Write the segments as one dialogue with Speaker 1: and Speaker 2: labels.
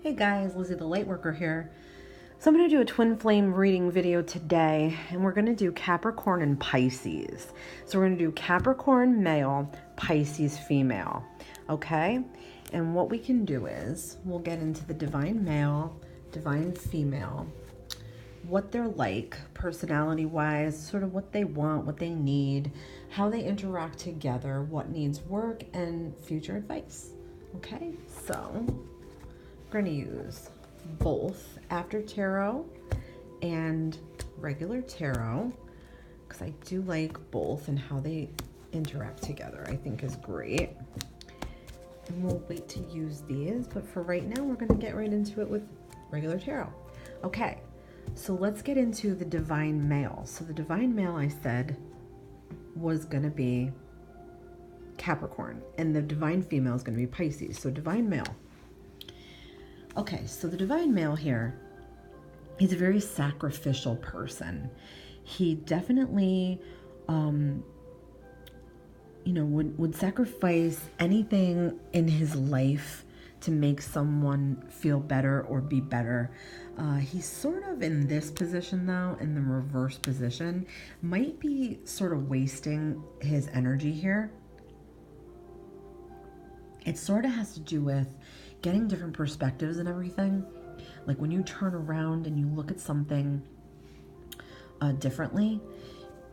Speaker 1: Hey guys, Lizzie the Lightworker here. So I'm going to do a twin flame reading video today, and we're going to do Capricorn and Pisces. So we're going to do Capricorn male, Pisces female, okay? And what we can do is we'll get into the divine male, divine female, what they're like personality-wise, sort of what they want, what they need, how they interact together, what needs work, and future advice, okay? So we're going to use both After Tarot and regular tarot because I do like both, and how they interact together I think is great. And we'll wait to use these, but for right now we're going to get right into it with regular tarot. Okay, so let's get into the divine male. So the divine male, I said, was going to be Capricorn, and the divine female is going to be Pisces. So divine male. Okay, so the divine male here, he's a very sacrificial person. He definitely, would sacrifice anything in his life to make someone feel better or be better. He's sort of in this position though, in the reverse position, might be sort of wasting his energy here. It sort of has to do with getting different perspectives and everything. Like when you turn around and you look at something differently,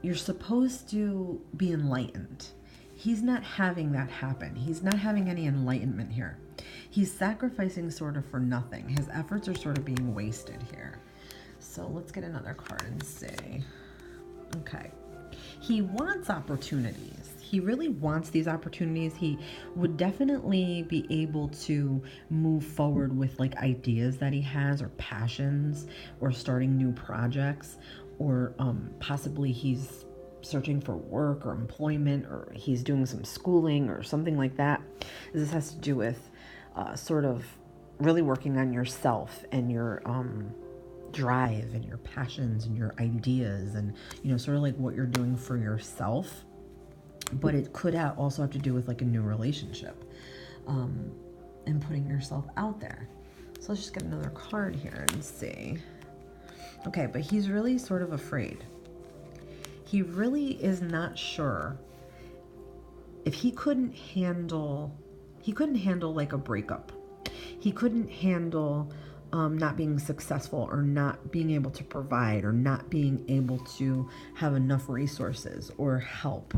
Speaker 1: you're supposed to be enlightened. He's not having that happen. He's not having any enlightenment here. He's sacrificing sort of for nothing. His efforts are sort of being wasted here. So let's get another card and see. Okay. He wants opportunities. He really wants these opportunities. He would definitely be able to move forward with like ideas that he has, or passions, or starting new projects, or possibly he's searching for work or employment, or he's doing some schooling or something like that. This has to do with sort of really working on yourself and your drive and your passions and your ideas, and sort of like what you're doing for yourself. But it could also have to do with like a new relationship, and putting yourself out there. So let's just get another card here and see. Okay, but he's really sort of afraid. He really is not sure if he couldn't handle like a breakup. He couldn't handle not being successful, or not being able to provide, or not being able to have enough resources or help.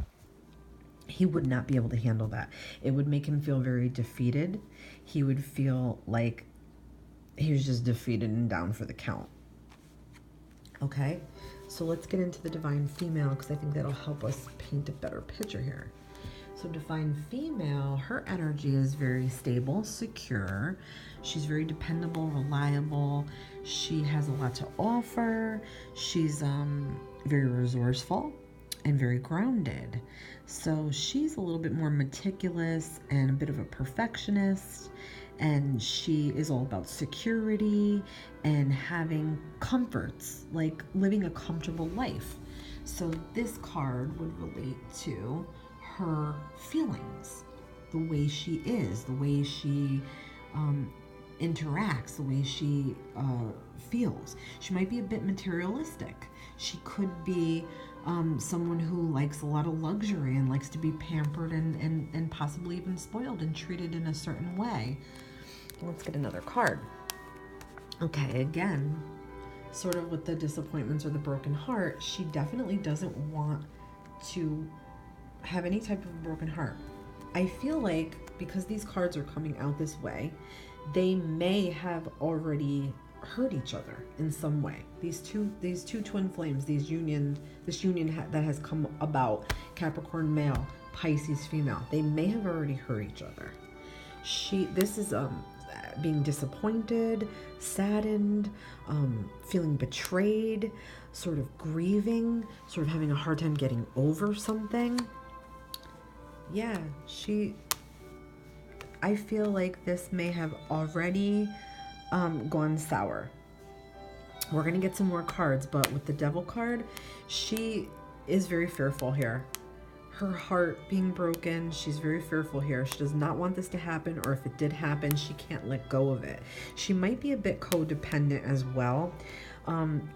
Speaker 1: He would not be able to handle that. It would make him feel very defeated. He would feel like he was just defeated and down for the count. Okay, so let's get into the divine female, because I think that'll help us paint a better picture here. So divine female, her energy is very stable, secure. She's very dependable, reliable. She has a lot to offer. She's very resourceful and very grounded. So she's a little bit more meticulous and a bit of a perfectionist, and she is all about security and having comforts, like living a comfortable life. So this card would relate to her feelings, the way she is, the way she interacts, the way she feels. She might be a bit materialistic. She could be someone who likes a lot of luxury and likes to be pampered and possibly even spoiled and treated in a certain way. Let's get another card. Okay, again, sort of with the disappointments or the broken heart, she definitely doesn't want to have any type of broken heart. I feel like because these cards are coming out this way, they may have already hurt each other in some way. These two twin flames, this union that has come about, Capricorn male, Pisces female, they may have already hurt each other. This is being disappointed, saddened, feeling betrayed, sort of grieving, sort of having a hard time getting over something. Yeah, I feel like this may have already gone sour. We're going to get some more cards, but with the Devil card, she is very fearful here. her heart being broken. She's very fearful here. She does not want this to happen, or if it did happen, she can't let go of it. She might be a bit codependent as well.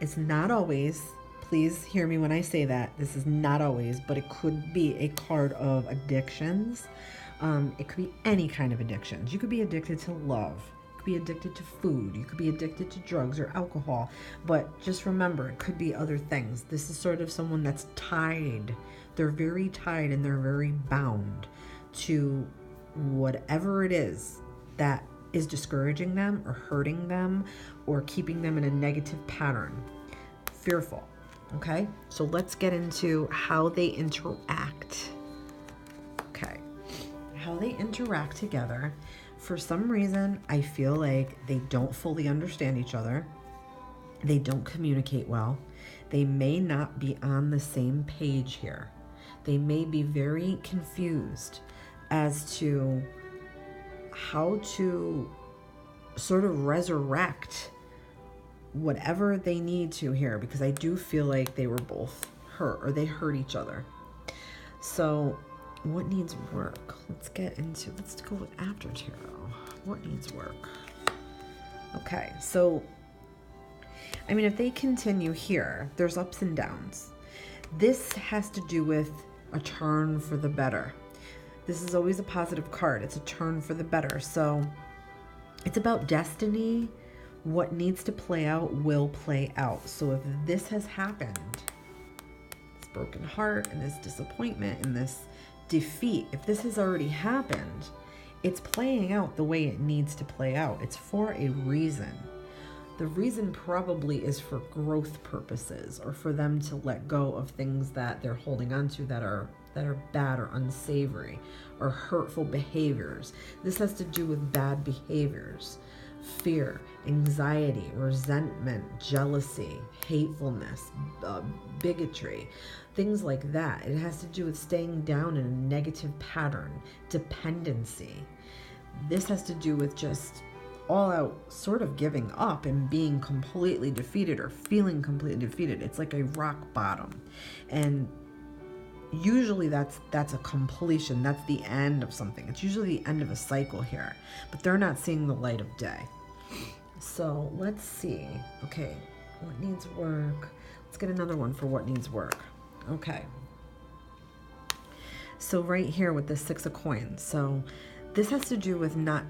Speaker 1: It's not always, please hear me when I say that, this is not always, but it could be a card of addictions. It could be any kind of addictions. You could be addicted to love. You could be addicted to food. You could be addicted to drugs or alcohol. But just remember, it could be other things. This is sort of someone that's tied. They're very tied and they're very bound to whatever it is that is discouraging them or hurting them or keeping them in a negative pattern. Fearful. Okay, so let's get into how they interact. Okay, how they interact together. For some reason, I feel like they don't fully understand each other. They don't communicate well. They may not be on the same page here. They may be very confused as to how to sort of resurrect whatever they need to here, because I do feel like they were both hurt, or they hurt each other. So what needs work? Let's go with after tarot. What needs work? Okay, so I mean, if they continue here, there's ups and downs. This has to do with a turn for the better. This is always a positive card. It's a turn for the better. So it's about destiny. What needs to play out will play out. So if this has happened, this broken heart and this disappointment and this defeat, if this has already happened, it's playing out the way it needs to play out. It's for a reason. The reason probably is for growth purposes, or for them to let go of things that they're holding on to that are bad or unsavory or hurtful behaviors. This has to do with bad behaviors, fear, anxiety, resentment, jealousy, hatefulness, bigotry, things like that. It has to do with staying down in a negative pattern, dependency. This has to do with just all out sort of giving up and being completely defeated or feeling completely defeated. It's like a rock bottom. And usually that's a completion. That's the end of something. It's usually the end of a cycle here, but they're not seeing the light of day. So let's see. Okay, what needs work? Let's get another one for what needs work. Okay. So right here with the 6 of coins. So this has to do with not,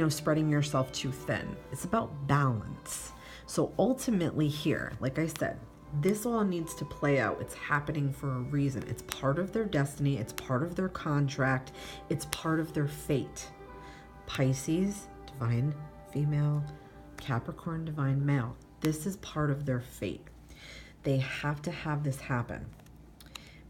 Speaker 1: spreading yourself too thin. It's about balance. So ultimately here, like I said, this all needs to play out. It's happening for a reason. It's part of their destiny. It's part of their contract. It's part of their fate. Pisces, divine female, Capricorn, divine male. This is part of their fate. They have to have this happen.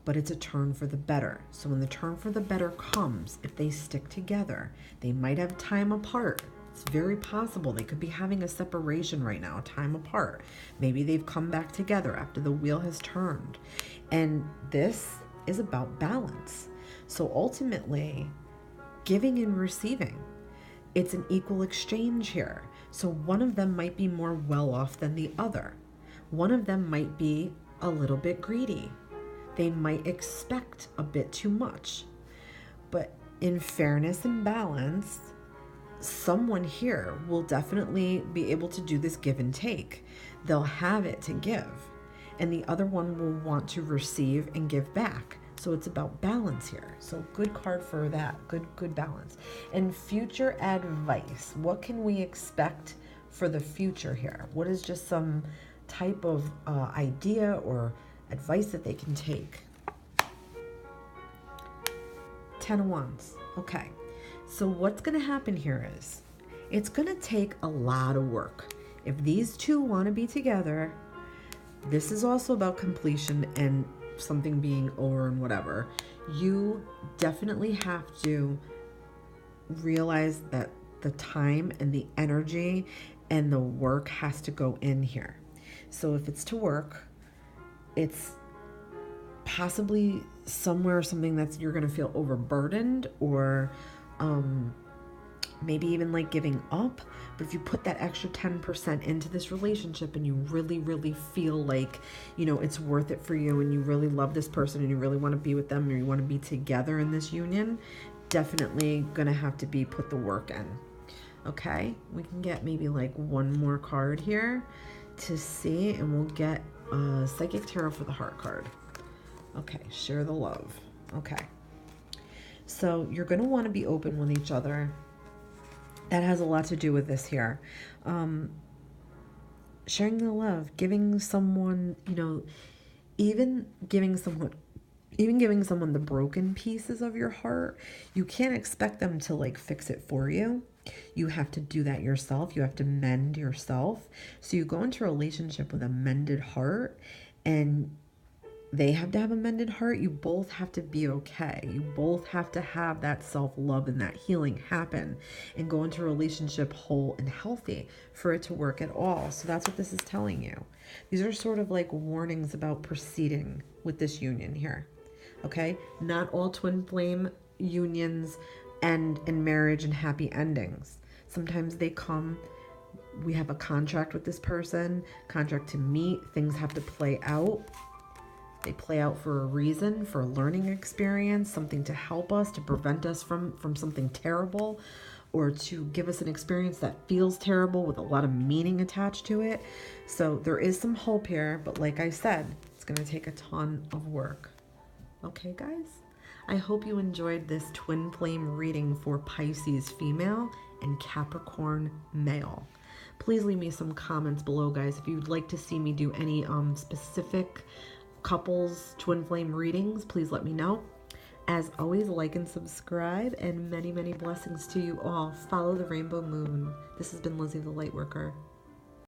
Speaker 1: But it's a turn for the better. So when the turn for the better comes, if they stick together, they might have time apart. It's very possible they could be having a separation right now, time apart. Maybe they've come back together after the wheel has turned. And this is about balance. So ultimately, giving and receiving. It's an equal exchange here. So one of them might be more well off than the other. One of them might be a little bit greedy. They might expect a bit too much. But in fairness and balance, someone here will definitely be able to do this give and take. They'll have it to give, and the other one will want to receive and give back. So it's about balance here. So good card for that. Good balance. And future advice. What can we expect for the future here? What is just some type of idea or advice that they can take? 10 of Wands. Okay. So what's going to happen here is it's going to take a lot of work. If these two want to be together, this is also about completion and something being over and whatever. You definitely have to realize that the time and the energy and the work has to go in here. So if it's to work, it's possibly somewhere something that's you're going to feel overburdened or maybe even like giving up. But if you put that extra 10% into this relationship and you really, really feel like, you know, it's worth it for you and you really love this person and you really want to be with them or you want to be together in this union, definitely gonna have to be put the work in. Okay, we can get maybe like one more card here to see, and we'll get Psychic Tarot for the Heart card. Okay, share the love. Okay, so you're going to want to be open with each other. That has a lot to do with this here. Sharing the love, giving someone, you know, even giving someone the broken pieces of your heart. You can't expect them to like fix it for you. You have to do that yourself. You have to mend yourself. So you go into a relationship with a mended heart, and they have to have a mended heart. You both have to be okay. You both have to have that self-love and that healing happen and go into a relationship whole and healthy for it to work at all. So that's what this is telling you. These are sort of like warnings about proceeding with this union here. Okay? Not all twin flame unions end in marriage and happy endings. Sometimes they come, we have a contract with this person, contract to meet, things have to play out. They play out for a reason, for a learning experience, something to help us, to prevent us from something terrible, or to give us an experience that feels terrible with a lot of meaning attached to it. So there is some hope here, but like I said, it's going to take a ton of work. Okay, guys? I hope you enjoyed this twin flame reading for Pisces female and Capricorn male. Please leave me some comments below, guys, if you'd like to see me do any specific couples twin flame readings. Please let me know. As always, like and subscribe, and many, many blessings to you all. Follow the rainbow moon. This has been Lizzie the Lightworker.